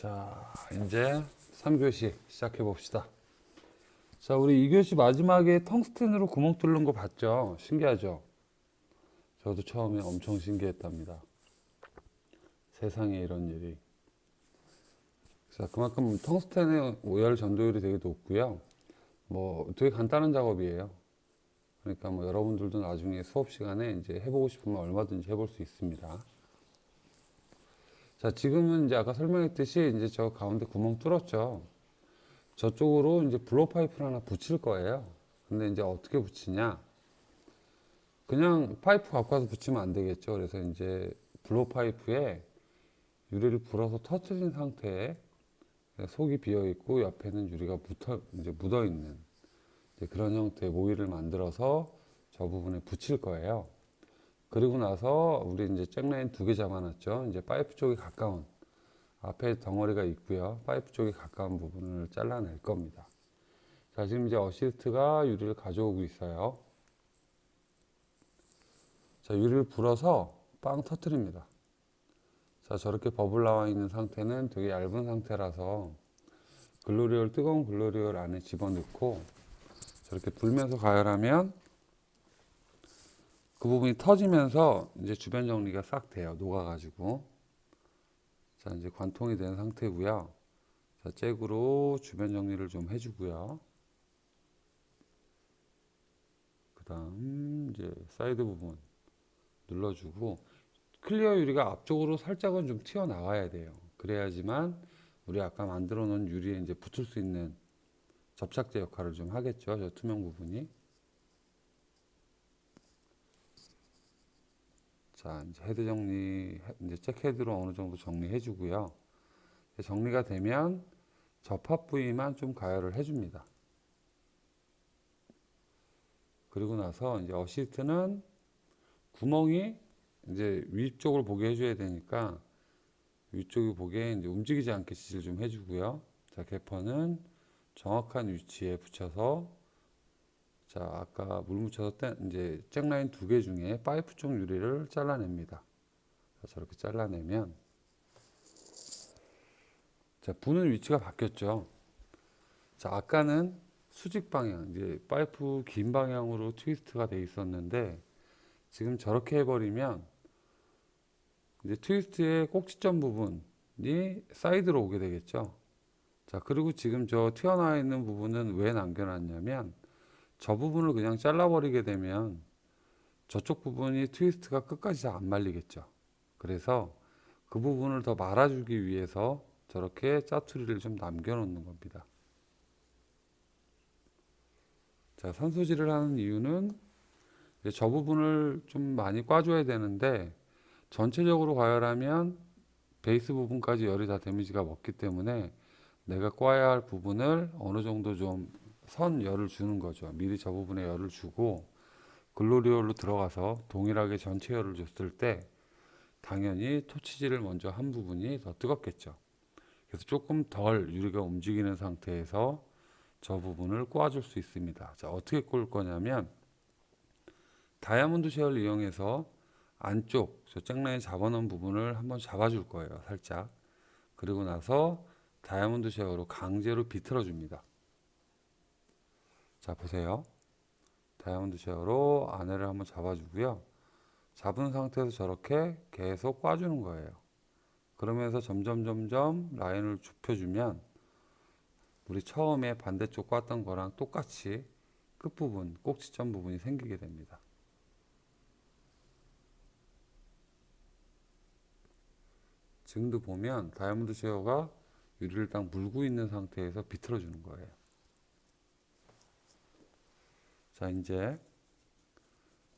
자, 이제 3교시 시작해 봅시다. 자, 우리 2교시 마지막에 텅스텐으로 구멍 뚫는 거 봤죠? 신기하죠? 저도 처음에 엄청 신기했답니다. 세상에 이런 일이. 자, 그만큼 텅스텐의 오열 전도율이 되게 높고요. 뭐 되게 간단한 작업이에요. 그러니까 뭐 여러분들도 나중에 수업 시간에 이제 해보고 싶으면 얼마든지 해볼 수 있습니다. 자, 지금은 이제 아까 설명했듯이 이제 저 가운데 구멍 뚫었죠. 저쪽으로 이제 블로 파이프를 하나 붙일 거예요. 근데 이제 어떻게 붙이냐? 그냥 파이프 갖고 와서 붙이면 안 되겠죠. 그래서 이제 블로 파이프에 유리를 불어서 터트린 상태에 속이 비어 있고 옆에는 유리가 묻어 있는 그런 형태의 모일을 만들어서 저 부분에 붙일 거예요. 그리고 나서 우리 이제 잭라인 2개 잡아놨죠. 이제 파이프 쪽에 가까운 앞에 덩어리가 있고요. 파이프 쪽에 가까운 부분을 잘라낼 겁니다. 자, 지금 이제 어시스트가 유리를 가져오고 있어요. 자, 유리를 불어서 빵 터트립니다. 자, 저렇게 버블 나와 있는 상태는 되게 얇은 상태라서 뜨거운 글로리올 안에 집어넣고 저렇게 불면서 가열하면 그 부분이 터지면서 이제 주변 정리가 싹 돼요. 녹아가지고. 자, 이제 관통이 된 상태고요. 자, 잭으로 주변 정리를 좀 해주고요. 그 다음 이제 사이드 부분 눌러주고 클리어 유리가 앞쪽으로 살짝은 좀 튀어나와야 돼요. 그래야지만 우리 아까 만들어 놓은 유리에 이제 붙을 수 있는 접착제 역할을 좀 하겠죠. 저 투명 부분이. 자, 이제 헤드 정리, 이제 잭 헤드로 어느 정도 정리해 주고요. 정리가 되면 접합 부위만 좀 가열을 해줍니다. 그리고 나서 이제 어시스트는 구멍이 이제 위쪽을 보게 해줘야 되니까 위쪽이 보게 이제 움직이지 않게 지지를 좀 해주고요. 자, 개퍼는 정확한 위치에 붙여서 자, 아까 물 묻혀서 이제 잭라인 2개 중에 파이프 쪽 유리를 잘라냅니다. 자, 저렇게 잘라내면 자, 부는 위치가 바뀌었죠. 자, 아까는 수직 방향, 이제 파이프 긴 방향으로 트위스트가 돼 있었는데 지금 저렇게 해버리면 이제 트위스트의 꼭지점 부분이 사이드로 오게 되겠죠. 자, 그리고 지금 저 튀어나와 있는 부분은 왜 남겨놨냐면 저 부분을 그냥 잘라버리게 되면 저쪽 부분이 트위스트가 끝까지 잘 안 말리겠죠. 그래서 그 부분을 더 말아주기 위해서 저렇게 짜투리를 좀 남겨놓는 겁니다. 자, 산소질을 하는 이유는 저 부분을 좀 많이 꽈줘야 되는데 전체적으로 가열하면 베이스 부분까지 열이 다 데미지가 먹기 때문에 내가 꽈야 할 부분을 어느 정도 좀 선 열을 주는 거죠. 미리 저 부분에 열을 주고 글로리올로 들어가서 동일하게 전체 열을 줬을 때 당연히 토치질을 먼저 한 부분이 더 뜨겁겠죠. 그래서 조금 덜 유리가 움직이는 상태에서 저 부분을 꽈줄 수 있습니다. 자, 어떻게 꽂을 거냐면 다이아몬드 쉐어를 이용해서 안쪽 저 잭라인 잡아놓은 부분을 한번 잡아줄 거예요. 살짝. 그리고 나서 다이아몬드 쉐어로 강제로 비틀어 줍니다. 자, 보세요. 다이아몬드 쉐어로 안에를 한번 잡아주고요. 잡은 상태에서 저렇게 계속 꽈주는 거예요. 그러면서 점점 라인을 좁혀주면 우리 처음에 반대쪽 꽈던 거랑 똑같이 끝부분, 꼭지점 부분이 생기게 됩니다. 지금도 보면 다이아몬드 쉐어가 유리를 딱 물고 있는 상태에서 비틀어 주는 거예요. 자, 이제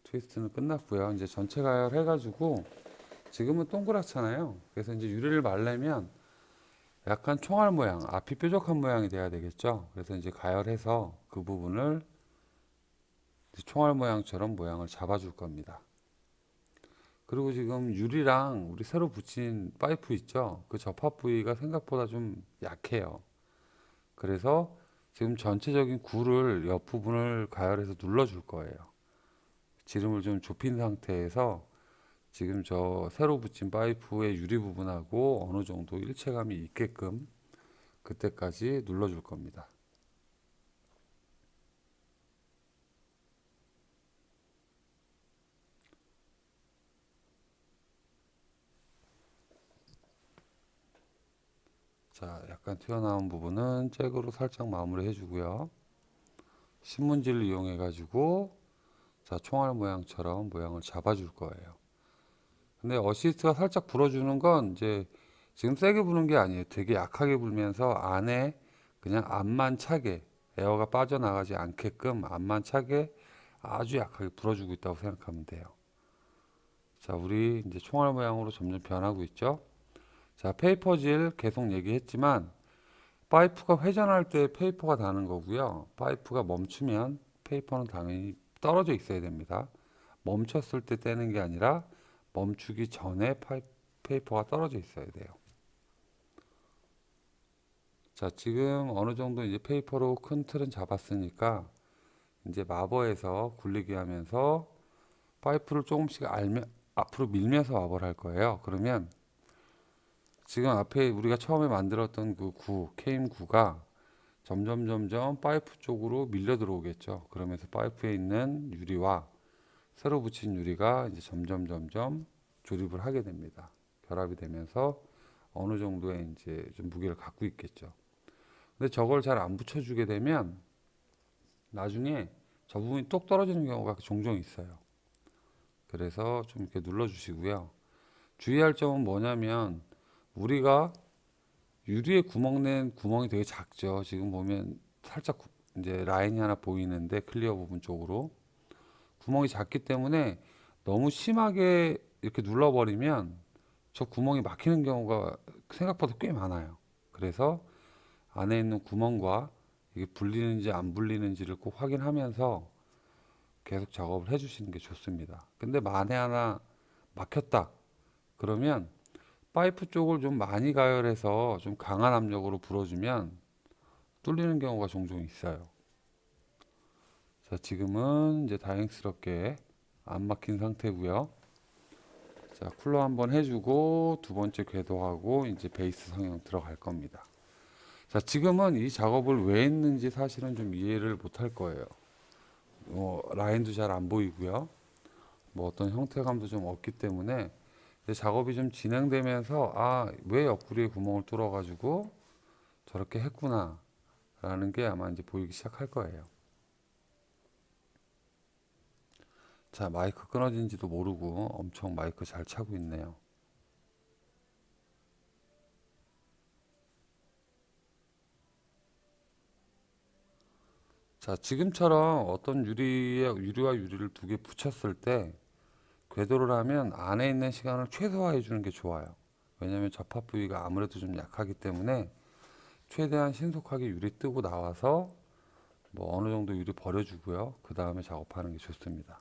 트위스트는 끝났고요. 이제 전체 가열 해가지고 지금은 동그랗잖아요. 그래서 이제 유리를 말려면 약간 총알 모양, 앞이 뾰족한 모양이 돼야 되겠죠. 그래서 이제 가열해서 그 부분을 총알 모양처럼 모양을 잡아줄 겁니다. 그리고 지금 유리랑 우리 새로 붙인 파이프 있죠. 그 접합 부위가 생각보다 좀 약해요. 그래서 지금 전체적인 굴을 옆부분을 가열해서 눌러줄 거예요. 지름을 좀 좁힌 상태에서 지금 저 새로 붙인 파이프의 유리 부분하고 어느 정도 일체감이 있게끔 그때까지 눌러줄 겁니다. 자, 약간 튀어나온 부분은 잭으로 살짝 마무리 해주고요. 신문지를 이용해 가지고 자, 총알 모양처럼 모양을 잡아줄 거예요. 근데 어시스트가 살짝 불어주는 건 이제 지금 세게 부는 게 아니에요. 되게 약하게 불면서 안에 그냥 앞만 차게 에어가 빠져나가지 않게끔 앞만 차게 아주 약하게 불어주고 있다고 생각하면 돼요. 자, 우리 이제 총알 모양으로 점점 변하고 있죠. 자, 페이퍼질 계속 얘기했지만 파이프가 회전할 때 페이퍼가 닿는 거고요. 파이프가 멈추면 페이퍼는 당연히 떨어져 있어야 됩니다. 멈췄을 때 떼는 게 아니라 멈추기 전에 페이퍼가 떨어져 있어야 돼요. 자, 지금 어느 정도 이제 페이퍼로 큰 틀은 잡았으니까 이제 마버에서 굴리게 하면서 파이프를 조금씩 앞으로 밀면서 마버를 할 거예요. 그러면 지금 앞에 우리가 처음에 만들었던 그 케임 9가 점점 파이프 쪽으로 밀려 들어오겠죠. 그러면서 파이프에 있는 유리와 새로 붙인 유리가 이제 점점 조립을 하게 됩니다. 결합이 되면서 어느 정도의 이제 좀 무게를 갖고 있겠죠. 근데 저걸 잘 안 붙여주게 되면 나중에 저 부분이 똑 떨어지는 경우가 종종 있어요. 그래서 좀 이렇게 눌러주시고요. 주의할 점은 뭐냐면 우리가 유리에 구멍 낸 구멍이 되게 작죠. 지금 보면 살짝 이제 라인이 하나 보이는데 클리어 부분 쪽으로 구멍이 작기 때문에 너무 심하게 이렇게 눌러버리면 저 구멍이 막히는 경우가 생각보다 꽤 많아요. 그래서 안에 있는 구멍과 이게 불리는지 안 불리는지를 꼭 확인하면서 계속 작업을 해주시는 게 좋습니다. 근데 만에 하나 막혔다 그러면 파이프 쪽을 좀 많이 가열해서 좀 강한 압력으로 불어주면 뚫리는 경우가 종종 있어요. 자, 지금은 이제 다행스럽게 안 막힌 상태고요. 자, 쿨러 한번 해주고 두 번째 궤도하고 이제 베이스 성형 들어갈 겁니다. 자, 지금은 이 작업을 왜 했는지 사실은 좀 이해를 못할 거예요. 라인도 잘 안 보이고요. 뭐 어떤 형태감도 좀 없기 때문에 작업이 좀 진행되면서 왜 옆구리에 구멍을 뚫어가지고 저렇게 했구나 라는 게 아마 이제 보이기 시작할 거예요. 자, 마이크 끊어진지도 모르고 엄청 마이크 잘 차고 있네요. 자, 지금처럼 어떤 유리와 유리를 두 개 붙였을 때 궤도를 하면 안에 있는 시간을 최소화해 주는 게 좋아요. 왜냐하면 접합 부위가 아무래도 좀 약하기 때문에 최대한 신속하게 유리 뜨고 나와서 뭐 어느 정도 유리 버려주고요. 그 다음에 작업하는 게 좋습니다.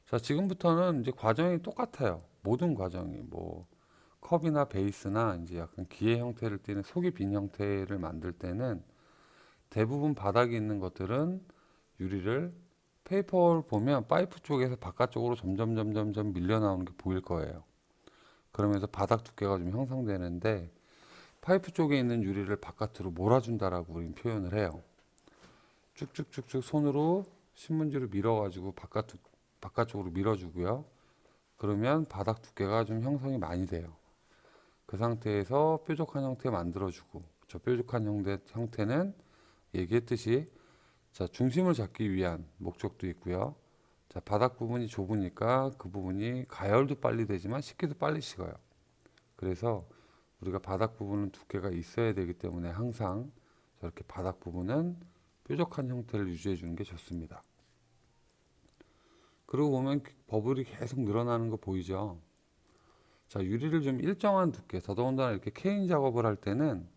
자, 지금부터는 이제 과정이 똑같아요. 모든 과정이 뭐 컵이나 베이스나 이제 약간 기의 형태를 띠는 속이 빈 형태를 만들 때는 대부분 바닥에 있는 것들은 유리를 페이퍼를 보면 파이프 쪽에서 바깥쪽으로 점점 밀려 나오는 게 보일 거예요. 그러면서 바닥 두께가 좀 형성되는데 파이프 쪽에 있는 유리를 바깥으로 몰아준다라고 우리는 표현을 해요. 쭉쭉쭉쭉 손으로 신문지를 밀어가지고 바깥쪽으로 밀어주고요. 그러면 바닥 두께가 좀 형성이 많이 돼요. 그 상태에서 뾰족한 형태 만들어주고 저 뾰족한 형태는 얘기했듯이 자, 중심을 잡기 위한 목적도 있고요. 자, 바닥 부분이 좁으니까 그 부분이 가열도 빨리 되지만 식기도 빨리 식어요. 그래서 우리가 바닥 부분은 두께가 있어야 되기 때문에 항상 저렇게 바닥 부분은 뾰족한 형태를 유지해 주는 게 좋습니다. 그리고 보면 버블이 계속 늘어나는 거 보이죠? 자, 유리를 좀 일정한 두께, 더더군다나 이렇게 케인 작업을 할 때는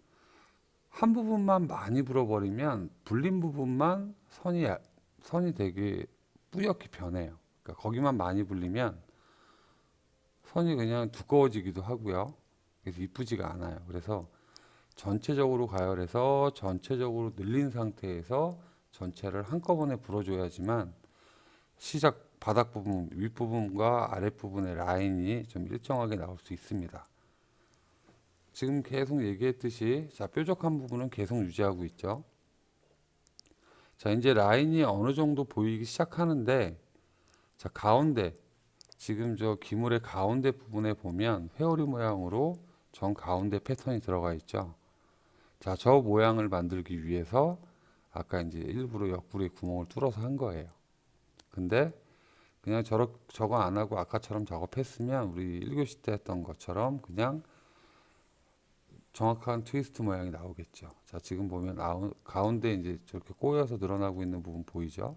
한 부분만 많이 불어버리면 불린 부분만 선이 되게 뿌옇게 변해요. 그러니까 거기만 많이 불리면 선이 그냥 두꺼워지기도 하고요. 그래서 이쁘지가 않아요. 그래서 전체적으로 가열해서 전체적으로 늘린 상태에서 전체를 한꺼번에 불어줘야지만 바닥 부분, 윗부분과 아랫부분의 라인이 좀 일정하게 나올 수 있습니다. 지금 계속 얘기했듯이 자, 뾰족한 부분은 계속 유지하고 있죠. 자, 이제 라인이 어느 정도 보이기 시작하는데 자, 가운데 지금 저 기물의 가운데 부분에 보면 회오리 모양으로 정 가운데 패턴이 들어가 있죠. 자, 저 모양을 만들기 위해서 아까 이제 일부러 옆구리에 구멍을 뚫어서 한 거예요. 근데 그냥 저거 안 하고 아까처럼 작업했으면 우리 1교시 때 했던 것처럼 그냥 정확한 트위스트 모양이 나오겠죠. 자, 지금 보면 가운데 이제 저렇게 꼬여서 늘어나고 있는 부분 보이죠?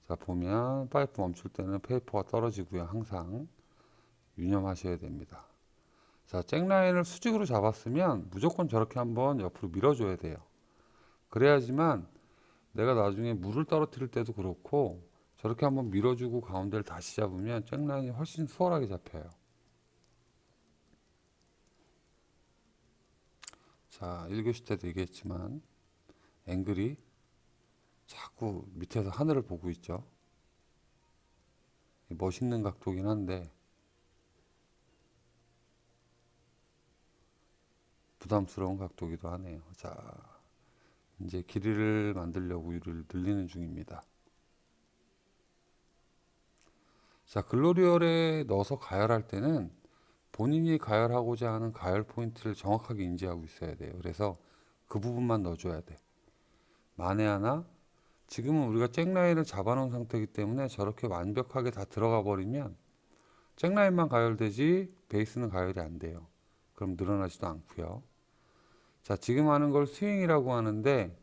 자, 보면 파이프 멈출 때는 페이퍼가 떨어지고요. 항상 유념하셔야 됩니다. 자, 잭라인을 수직으로 잡았으면 무조건 저렇게 한번 옆으로 밀어줘야 돼요. 그래야지만 내가 나중에 물을 떨어뜨릴 때도 그렇고 저렇게 한번 밀어주고 가운데를 다시 잡으면 잭라인이 훨씬 수월하게 잡혀요. 자, 1교시 때도 얘기했지만 앵글이 자꾸 밑에서 하늘을 보고 있죠. 멋있는 각도긴 한데 부담스러운 각도기도 하네요. 자, 이제 길이를 만들려고 위를 늘리는 중입니다. 자, 글로리얼에 넣어서 가열할 때는 본인이 가열하고자 하는 가열 포인트를 정확하게 인지하고 있어야 돼요. 그래서 그 부분만 넣어줘야 돼. 만에 하나 지금은 우리가 잭라인을 잡아놓은 상태이기 때문에 저렇게 완벽하게 다 들어가 버리면 잭라인만 가열되지 베이스는 가열이 안 돼요. 그럼 늘어나지도 않고요. 자, 지금 하는 걸 스윙이라고 하는데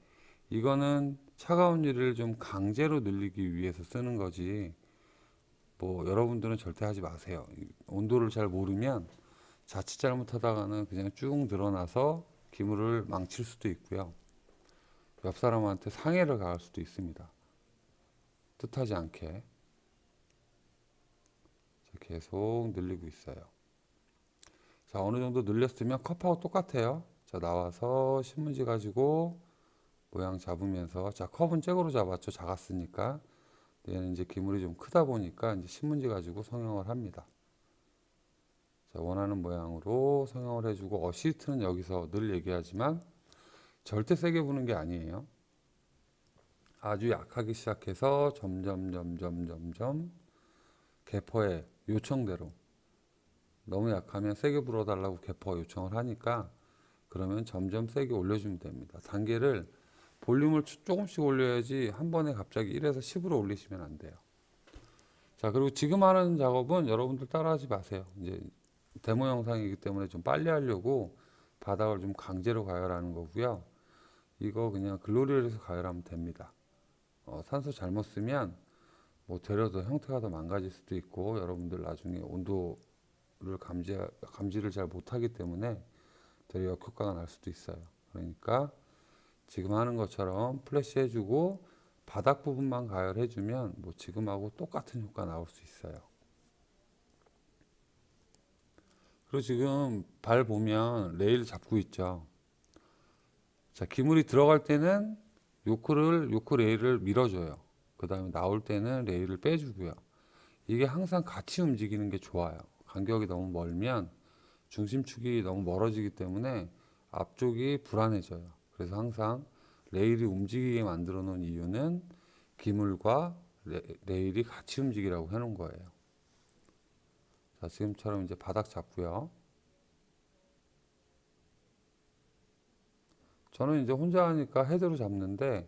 이거는 차가운 유리를 좀 강제로 늘리기 위해서 쓰는 거지. 뭐 여러분들은 절대 하지 마세요. 온도를 잘 모르면 자칫 잘못하다가는 그냥 쭉 늘어나서 기물을 망칠 수도 있고요. 옆 사람한테 상해를 가할 수도 있습니다. 뜻하지 않게. 계속 늘리고 있어요. 자, 어느 정도 늘렸으면 컵하고 똑같아요. 자, 나와서 신문지 가지고 모양 잡으면서 자, 컵은 잭으로 잡았죠. 작았으니까. 얘는 이제 기물이 좀 크다 보니까 이제 신문지 가지고 성형을 합니다. 자, 원하는 모양으로 성형을 해주고 어시스트는 여기서 늘 얘기하지만 절대 세게 부는 게 아니에요. 아주 약하게 시작해서 점점 개퍼의 요청대로 너무 약하면 세게 불어달라고 개퍼가 요청을 하니까 그러면 점점 세게 올려주면 됩니다. 단계를 볼륨을 조금씩 올려야지 한 번에 갑자기 1에서 10으로 올리시면 안 돼요. 자, 그리고 지금 하는 작업은 여러분들 따라하지 마세요. 이제 데모 영상이기 때문에 좀 빨리 하려고 바닥을 좀 강제로 가열하는 거고요. 이거 그냥 글로리얼에서 가열하면 됩니다. 산소 잘못 쓰면 뭐 되려 더 형태가 더 망가질 수도 있고 여러분들 나중에 온도를 감지를 잘 못하기 때문에 되려 역효과가 날 수도 있어요. 그러니까 지금 하는 것처럼 플래시 해주고 바닥 부분만 가열해주면 뭐 지금하고 똑같은 효과 나올 수 있어요. 그리고 지금 발 보면 레일 잡고 있죠. 자, 기물이 들어갈 때는 요크 레일을 밀어줘요. 그 다음에 나올 때는 레일을 빼주고요. 이게 항상 같이 움직이는 게 좋아요. 간격이 너무 멀면 중심축이 너무 멀어지기 때문에 앞쪽이 불안해져요. 그래서 항상 레일이 움직이게 만들어 놓은 이유는 기물과 레일이 같이 움직이라고 해놓은 거예요. 자, 지금처럼 이제 바닥 잡고요. 저는 이제 혼자 하니까 헤드로 잡는데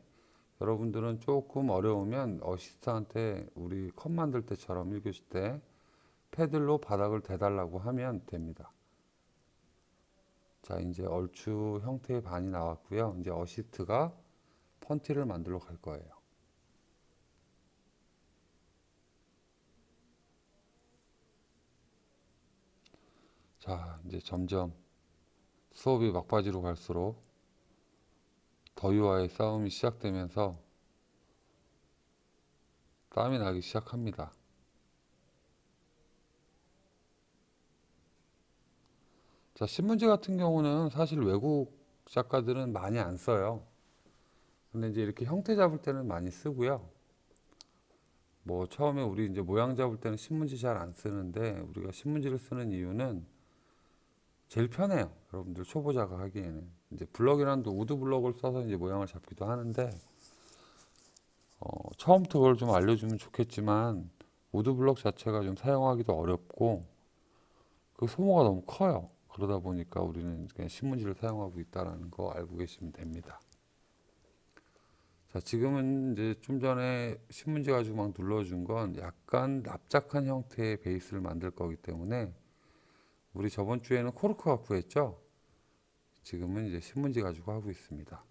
여러분들은 조금 어려우면 어시스트한테 우리 컷 만들 때처럼 1교시 때 패들로 바닥을 대달라고 하면 됩니다. 자, 이제 얼추 형태의 반이 나왔고요. 이제 어시스트가 펀티를 만들러 갈 거예요. 자, 이제 점점 수업이 막바지로 갈수록 더위와의 싸움이 시작되면서 땀이 나기 시작합니다. 자, 신문지 같은 경우는 사실 외국 작가들은 많이 안 써요. 근데 이제 이렇게 형태 잡을 때는 많이 쓰고요. 뭐 처음에 우리 이제 모양 잡을 때는 신문지 잘 안 쓰는데 우리가 신문지를 쓰는 이유는 제일 편해요. 여러분들 초보자가 하기에는 이제 블럭이란도 우드 블럭을 써서 이제 모양을 잡기도 하는데 처음부터 그걸 좀 알려주면 좋겠지만 우드 블럭 자체가 좀 사용하기도 어렵고 그 소모가 너무 커요. 그러다 보니까 우리는 그냥 신문지를 사용하고 있다는 거 알고 계시면 됩니다. 자, 지금은 이제 좀 전에 신문지 가지고 막 눌러준 건 약간 납작한 형태의 베이스를 만들 거기 때문에 우리 저번 주에는 코르크 갖고 했죠? 지금은 이제 신문지 가지고 하고 있습니다.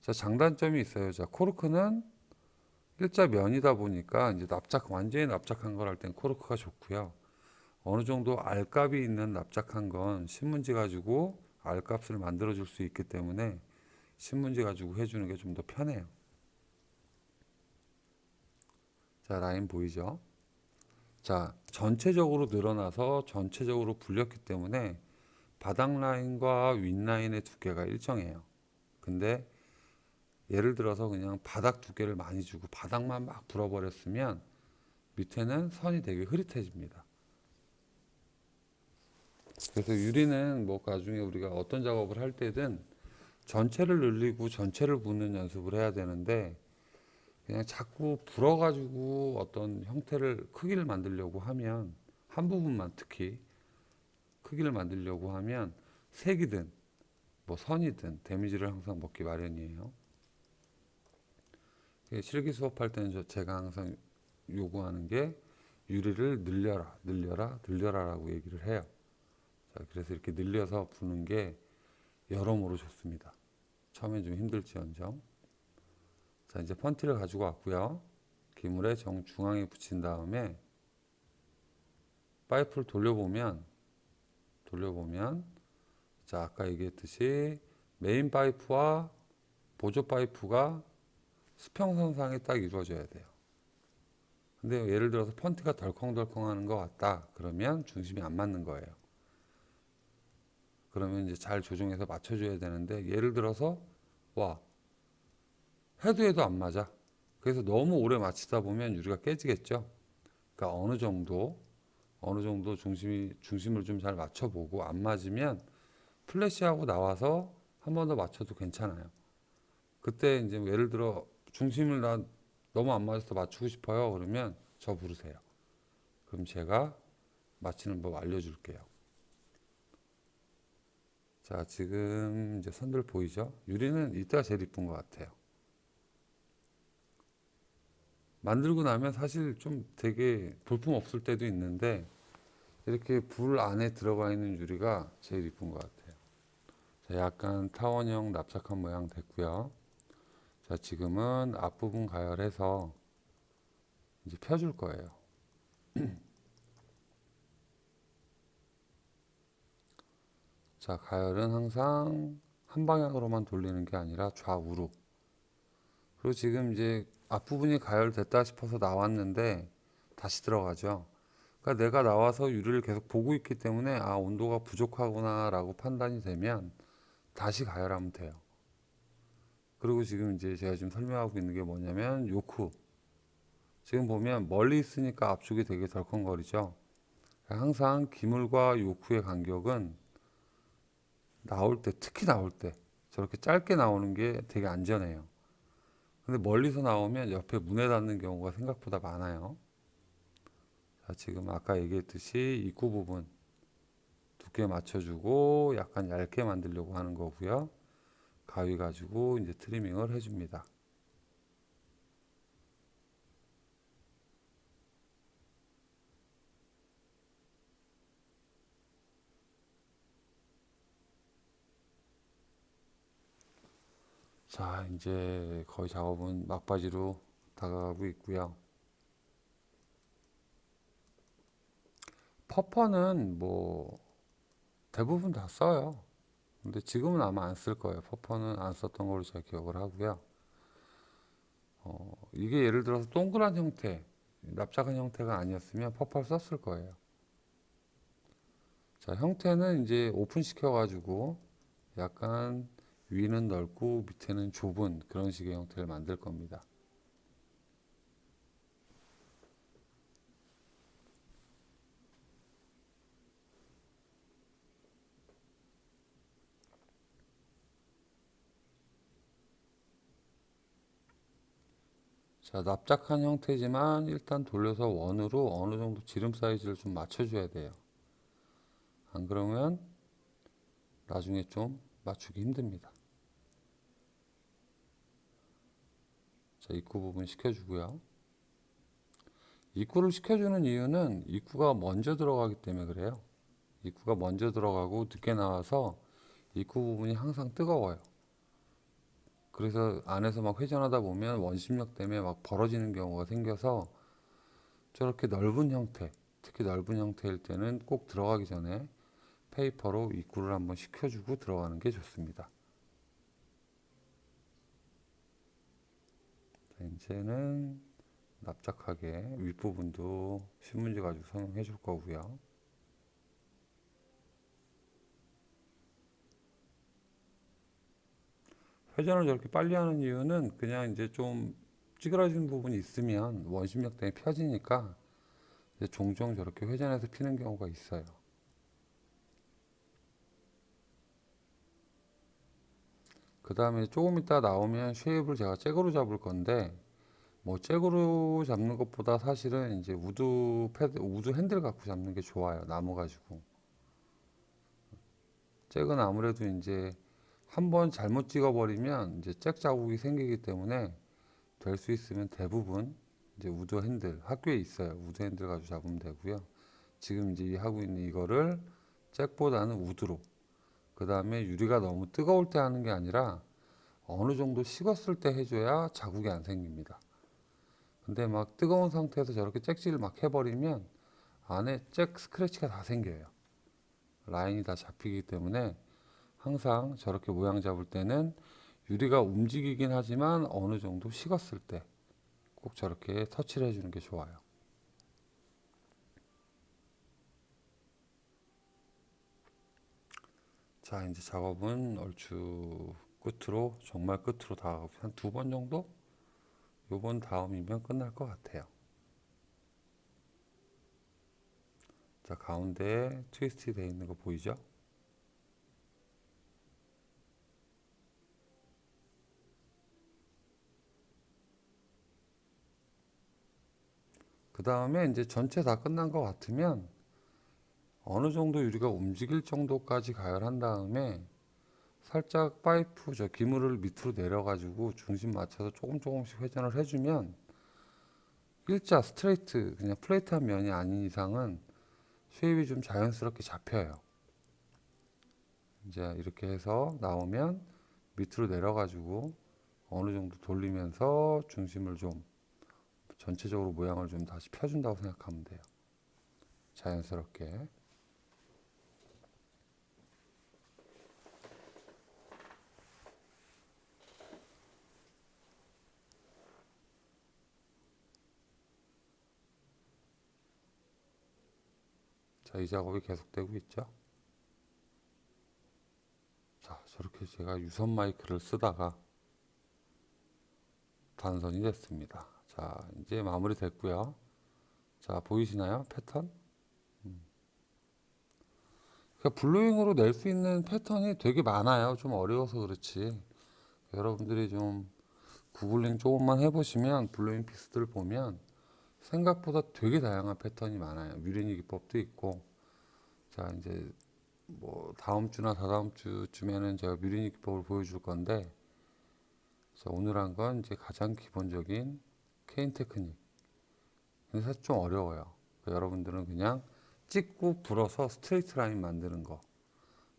자, 장단점이 있어요. 자, 코르크는 일자 면이다 보니까 이제 완전히 납작한 걸 할 땐 코르크가 좋고요. 어느 정도 알값이 있는 납작한 건 신문지 가지고 알값을 만들어 줄 수 있기 때문에 신문지 가지고 해주는 게 좀 더 편해요. 자, 라인 보이죠? 자, 전체적으로 늘어나서 전체적으로 불렸기 때문에 바닥 라인과 윗 라인의 두께가 일정해요. 근데 예를 들어서 그냥 바닥 두께를 많이 주고 바닥만 막 불어버렸으면 밑에는 선이 되게 흐릿해집니다. 그래서 유리는 뭐 나중에 우리가 어떤 작업을 할 때든 전체를 늘리고 전체를 붓는 연습을 해야 되는데 그냥 자꾸 불어가지고 어떤 형태를 크기를 만들려고 하면 한 부분만 특히 크기를 만들려고 하면 색이든 뭐 선이든 데미지를 항상 먹기 마련이에요. 실기 수업할 때는 제가 항상 요구하는 게 유리를 늘려라, 늘려라, 늘려라라고 얘기를 해요. 자, 그래서 이렇게 늘려서 부는 게 여러모로 좋습니다. 처음엔 좀 힘들지언정. 자, 이제 펀티를 가지고 왔고요. 기물의 정중앙에 붙인 다음에 파이프를 돌려보면 자, 아까 얘기했듯이 메인 파이프와 보조 파이프가 수평선상에 딱 이루어져야 돼요. 근데 예를 들어서 펀티가 덜컹덜컹 하는 것 같다. 그러면 중심이 안 맞는 거예요. 그러면 이제 잘 조정해서 맞춰줘야 되는데 예를 들어서 와 해도 안 맞아. 그래서 너무 오래 맞추다 보면 유리가 깨지겠죠. 그러니까 어느 정도 중심을 좀 잘 맞춰보고 안 맞으면 플래시하고 나와서 한 번 더 맞춰도 괜찮아요. 그때 이제 예를 들어 중심을 너무 안 맞아서 맞추고 싶어요. 그러면 저 부르세요. 그럼 제가 맞추는 법 알려줄게요. 자, 지금 이제 선들 보이죠? 유리는 이때가 제일 이쁜 것 같아요. 만들고 나면 사실 좀 되게 볼품 없을 때도 있는데 이렇게 불 안에 들어가 있는 유리가 제일 이쁜 것 같아요. 자, 약간 타원형 납작한 모양 됐고요. 자, 지금은 앞부분 가열해서 이제 펴줄 거예요. 자, 가열은 항상 한 방향으로만 돌리는 게 아니라 좌우로. 그리고 지금 이제 앞부분이 가열됐다 싶어서 나왔는데 다시 들어가죠. 그러니까 내가 나와서 유리를 계속 보고 있기 때문에 아, 온도가 부족하구나라고 판단이 되면 다시 가열하면 돼요. 그리고 지금 이제 제가 지금 설명하고 있는 게 뭐냐면 요크. 지금 보면 멀리 있으니까 앞쪽이 되게 덜컹거리죠. 항상 기물과 요크의 간격은 나올 때, 특히 나올 때 저렇게 짧게 나오는 게 되게 안전해요. 근데 멀리서 나오면 옆에 문에 닿는 경우가 생각보다 많아요. 자, 지금 아까 얘기했듯이 입구 부분 두께 맞춰주고 약간 얇게 만들려고 하는 거고요. 가위 가지고 이제 트리밍을 해줍니다. 자, 이제 거의 작업은 막바지로 다가가고 있고요. 퍼퍼는 뭐 대부분 다 써요. 근데 지금은 아마 안 쓸 거예요. 퍼퍼는 안 썼던 걸로 제가 기억을 하고요. 이게 예를 들어서 동그란 형태, 납작한 형태가 아니었으면 퍼퍼를 썼을 거예요. 자, 형태는 이제 오픈 시켜가지고 약간 위는 넓고 밑에는 좁은 그런 식의 형태를 만들 겁니다. 자, 납작한 형태지만 일단 돌려서 원으로 어느 정도 지름 사이즈를 좀 맞춰줘야 돼요. 안 그러면 나중에 좀 맞추기 힘듭니다. 자, 입구 부분 시켜주고요. 입구를 시켜주는 이유는 입구가 먼저 들어가기 때문에 그래요. 입구가 먼저 들어가고 늦게 나와서 입구 부분이 항상 뜨거워요. 그래서 안에서 막 회전하다 보면 원심력 때문에 막 벌어지는 경우가 생겨서 저렇게 넓은 형태, 특히 넓은 형태일 때는 꼭 들어가기 전에 페이퍼로 입구를 한번 식혀주고 들어가는 게 좋습니다. 자, 이제는 납작하게 윗부분도 신문지 가지고 설명해 줄 거고요. 회전을 저렇게 빨리 하는 이유는 그냥 이제 좀 찌그러지는 부분이 있으면 원심력 때문에 펴지니까 이제 종종 저렇게 회전해서 피는 경우가 있어요. 그 다음에 조금 이따 나오면 쉐입을 제가 잭으로 잡을 건데 뭐 잭으로 잡는 것보다 사실은 이제 우드 패드, 우드 핸들 갖고 잡는 게 좋아요. 나무 가지고. 잭은 아무래도 이제 한번 잘못 찍어버리면 이제 잭 자국이 생기기 때문에 될 수 있으면 대부분 이제 우드 핸들 학교에 있어요. 우드 핸들 가지고 잡으면 되고요. 지금 이제 하고 있는 이거를 잭보다는 우드로. 그 다음에 유리가 너무 뜨거울 때 하는 게 아니라 어느 정도 식었을 때 해줘야 자국이 안 생깁니다. 근데 막 뜨거운 상태에서 저렇게 잭질을 막 해버리면 안에 잭 스크래치가 다 생겨요. 라인이 다 잡히기 때문에 항상 저렇게 모양 잡을 때는 유리가 움직이긴 하지만 어느 정도 식었을 때 꼭 저렇게 터치를 해주는 게 좋아요. 자, 이제 작업은 얼추 끝으로, 정말 끝으로 다 가고 한 두 번 정도? 요번 다음이면 끝날 것 같아요. 자, 가운데에 트위스트 되어 있는 거 보이죠? 그 다음에 이제 전체 다 끝난 것 같으면 어느 정도 유리가 움직일 정도까지 가열한 다음에 살짝 파이프 저 기물을 밑으로 내려가지고 중심 맞춰서 조금씩 회전을 해주면 일자 스트레이트 그냥 플레이트한 면이 아닌 이상은 쉐입이 좀 자연스럽게 잡혀요. 이제 이렇게 해서 나오면 밑으로 내려가지고 어느 정도 돌리면서 중심을 좀 전체적으로 모양을 좀 다시 펴준다고 생각하면 돼요. 자연스럽게. 자, 이 작업이 계속되고 있죠. 자, 저렇게 제가 유선 마이크를 쓰다가 단선이 됐습니다. 자, 이제 마무리 됐고요. 자, 보이시나요? 패턴? 그러니까 블로잉으로 낼 수 있는 패턴이 되게 많아요. 좀 어려워서 그렇지. 여러분들이 좀 구글링 조금만 해보시면 블로잉 피스들 보면 생각보다 되게 다양한 패턴이 많아요. 뮤리니 기법도 있고. 자, 이제 뭐 다음 주나 다다음 주쯤에는 제가 뮤리니 기법을 보여줄 건데, 자, 오늘 한 건 이제 가장 기본적인 케인 테크닉. 근데 사실 좀 어려워요. 그러니까 여러분들은 그냥 찍고 불어서 스트레이트 라인 만드는 거.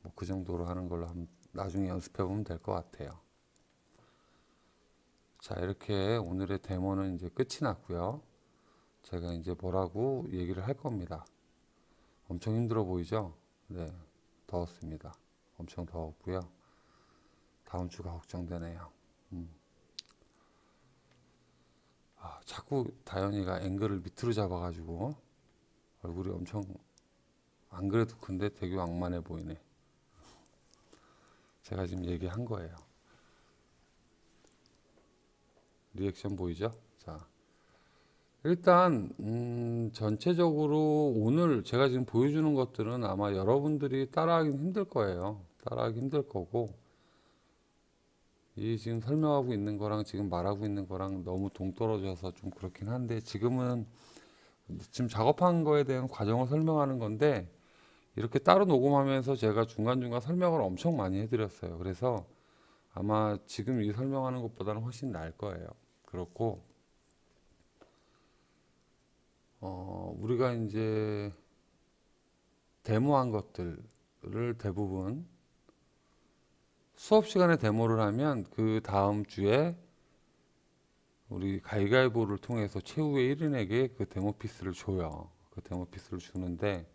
뭐 그 정도로 하는 걸로 나중에 연습해 보면 될 것 같아요. 자, 이렇게 오늘의 데모는 이제 끝이 났고요. 제가 이제 뭐라고 얘기를 할 겁니다. 엄청 힘들어 보이죠? 네, 더웠습니다. 엄청 더웠고요. 다음 주가 걱정되네요. 자꾸 다현이가 앵글을 밑으로 잡아가지고 얼굴이 엄청 안 그래도 근데 되게 왕만해 보이네. 제가 지금 얘기한 거예요. 리액션 보이죠? 자, 일단 전체적으로 오늘 제가 지금 보여주는 것들은 아마 여러분들이 따라하기는 힘들 거예요. 따라하기 힘들 거고, 이 지금 설명하고 있는 거랑 지금 말하고 있는 거랑 너무 동떨어져서 좀 그렇긴 한데, 지금은 지금 작업한 거에 대한 과정을 설명하는 건데, 이렇게 따로 녹음하면서 제가 중간중간 설명을 엄청 많이 해드렸어요. 그래서 아마 지금 이 설명하는 것보다는 훨씬 나을 거예요. 그렇고, 우리가 이제 데모한 것들을 대부분 수업 시간에 데모를 하면 그 다음 주에 우리 가위가위보를 통해서 최후의 1인에게 그 데모 피스를 줘요. 그 데모 피스를 주는데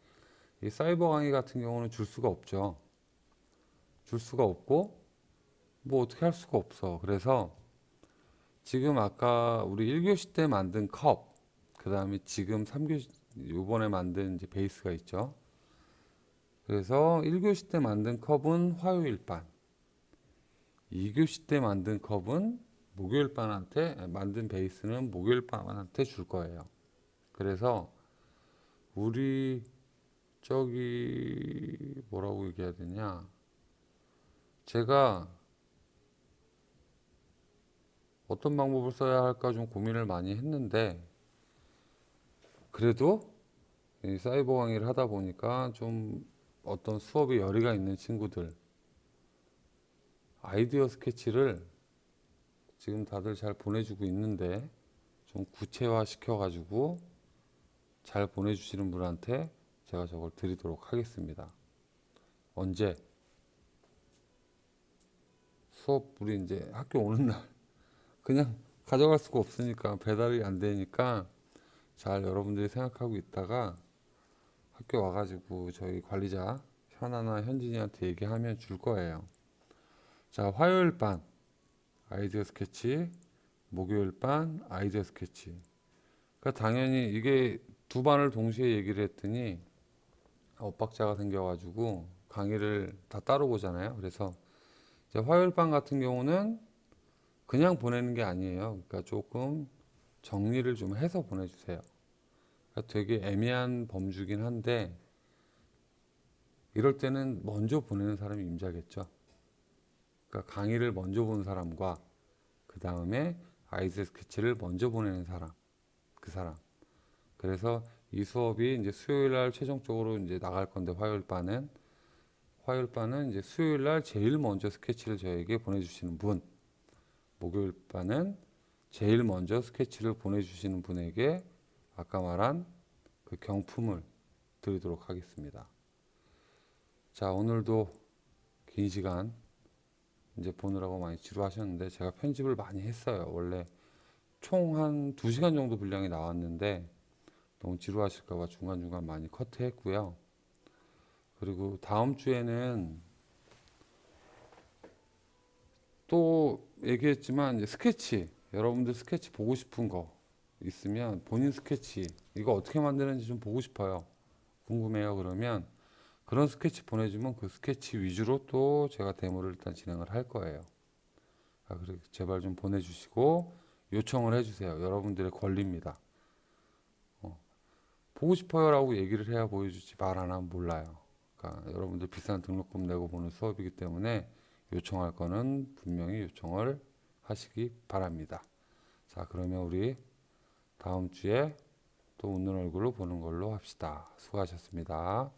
이 사이버 강의 같은 경우는 줄 수가 없죠. 줄 수가 없고 뭐 어떻게 할 수가 없어. 그래서 지금 아까 우리 1교시 때 만든 컵, 그 다음에 지금 3교시 요번에 만든 이제 베이스가 있죠. 그래서 1교시 때 만든 컵은 화요일 반, 2교시 때 만든 컵은 목요일 반한테, 만든 베이스는 목요일 반한테 줄 거예요. 그래서 우리 저기 뭐라고 얘기해야 되냐, 제가 어떤 방법을 써야 할까 좀 고민을 많이 했는데, 그래도 이 사이버 강의를 하다 보니까 좀 어떤 수업에 열의가 있는 친구들 아이디어 스케치를 지금 다들 잘 보내주고 있는데, 좀 구체화 시켜가지고 잘 보내주시는 분한테 제가 저걸 드리도록 하겠습니다. 언제? 수업 우리 이제 학교 오는 날 그냥 가져갈 수가 없으니까, 배달이 안 되니까 잘 여러분들이 생각하고 있다가 학교 와가지고 저희 관리자 현아나 현진이한테 얘기하면 줄 거예요. 자, 화요일 반 아이디어 스케치, 목요일 반 아이디어 스케치. 그러니까 당연히 이게 두 반을 동시에 얘기를 했더니 엇박자가 생겨가지고 강의를 다 따로 보잖아요. 그래서 이제 화요일 반 같은 경우는 그냥 보내는 게 아니에요. 그러니까 조금 정리를 좀 해서 보내주세요. 그러니까 되게 애매한 범주긴 한데, 이럴 때는 먼저 보내는 사람이 임자겠죠. 그러니까 강의를 먼저 본 사람과 그 다음에 아이디어 스케치를 먼저 보내는 사람, 그 사람. 그래서 이 수업이 이제 수요일 날 최종적으로 이제 나갈 건데, 화요일 반은 이제 수요일 날 제일 먼저 스케치를 저에게 보내주시는 분, 목요일 반은 제일 먼저 스케치를 보내주시는 분에게 아까 말한 그 경품을 드리도록 하겠습니다. 자, 오늘도 긴 시간 이제 보느라고 많이 지루하셨는데, 제가 편집을 많이 했어요. 원래 총 한 2시간 정도 분량이 나왔는데 너무 지루하실까봐 중간중간 많이 커트했고요. 그리고 다음 주에는 또 얘기했지만 이제 스케치, 여러분들 스케치 보고 싶은 거 있으면 본인 스케치 이거 어떻게 만드는지 좀 보고 싶어요. 궁금해요. 그러면 그런 스케치 보내주면 그 스케치 위주로 또 제가 데모를 일단 진행을 할 거예요. 그리고 제발 좀 보내주시고 요청을 해주세요. 여러분들의 권리입니다. 보고 싶어요라고 얘기를 해야 보여주지, 말 안 하면 몰라요. 그러니까 여러분들 비싼 등록금 내고 보는 수업이기 때문에 요청할 거는 분명히 요청을 하시기 바랍니다. 자, 그러면 우리 다음 주에 또 웃는 얼굴로 보는 걸로 합시다. 수고하셨습니다.